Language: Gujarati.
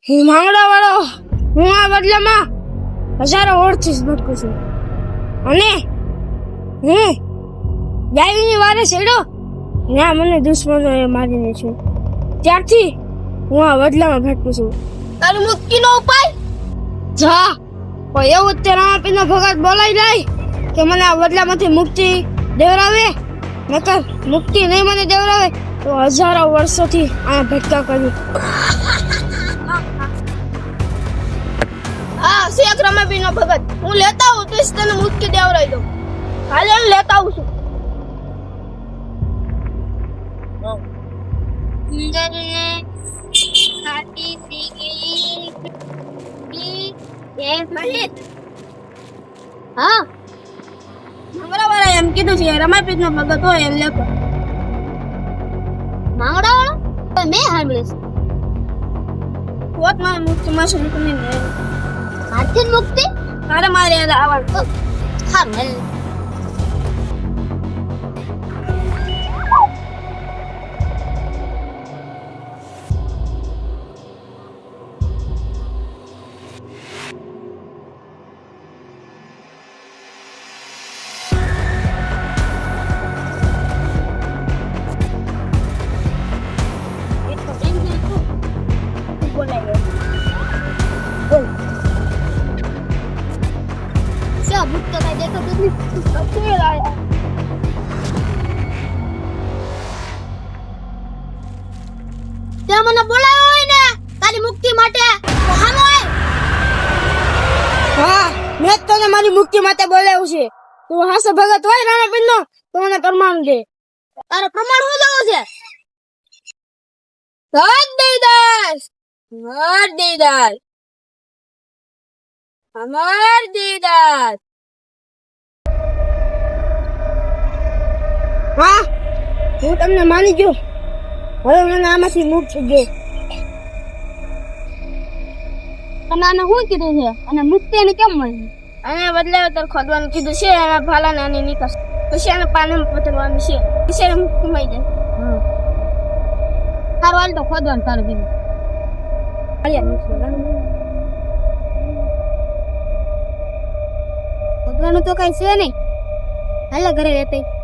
હું માંગડા વાળો હું આ બદલામાં હજારો વર્ષથી ભટકું છું અને હું ગાયની વારે છેડો ત્યાં મને દુશ્મનોએ મારીને છું ત્યારથી હું આ બદલામાં ભટકું છું. તારી મુક્તિનો ઉપાય જા કોઈ એવું તે રામાપીરનો ભગત બોલાઈ જાય કે મને આ બદલામાંથી મુક્તિ દેવરાવે નકર મુક્તિ નહીં મને દેવરાવે તો હજારો વર્ષોથી આ ભટકા કર્યું. હા શેખ રામાપીરનો ભગત હું લેતા આવું તો તને મુક્તિ દેવરાઈ દઉં. હાલે હું લેતા આવું છું. હા માંગડા એમ કીધું છે રામાપીર નો ભગત હોય એમ લેતો. માંગડા વાળો મેં સાંભળ્યું છે પોત માં મુક્તિ માસે નીકળી ને હાથથી મુક્તિ તારે મારે આવડ હા મેલ ત્યાં મને બોલાવ્યો હોય ને તારી મુક્તિ માટે તો હાલો આય. હા મેં તને મારી મુક્તિ માટે બોલાવ્યું છે. તું હાસે ભગત હોય રામાપીર નો તો મને પ્રમાણ દે. તારે પ્રમાણ શું દેવું છે? હર દેવદાસ હર દેવદાસ અમર દેવદાસ. હા હું તમને માની ગયો. હવે મને આમાંથી મુક્ત થઈ ગયો. તમે આને શું કીધું છે અને મુક્તિ એને કેમ મળી? આને બદલે તાર ખોદવાનું કીધું છે એના ભાલાને આની નિકાસ પછી આને પાણીમાં પતરવાનું છે પછી એને મુક્તિ મળી જાય. તારું હાલ તો ખોદવાનું તારું કીધું ખોદવાનું તો કઈ છે નહીં. હાલે ઘરે રહેતા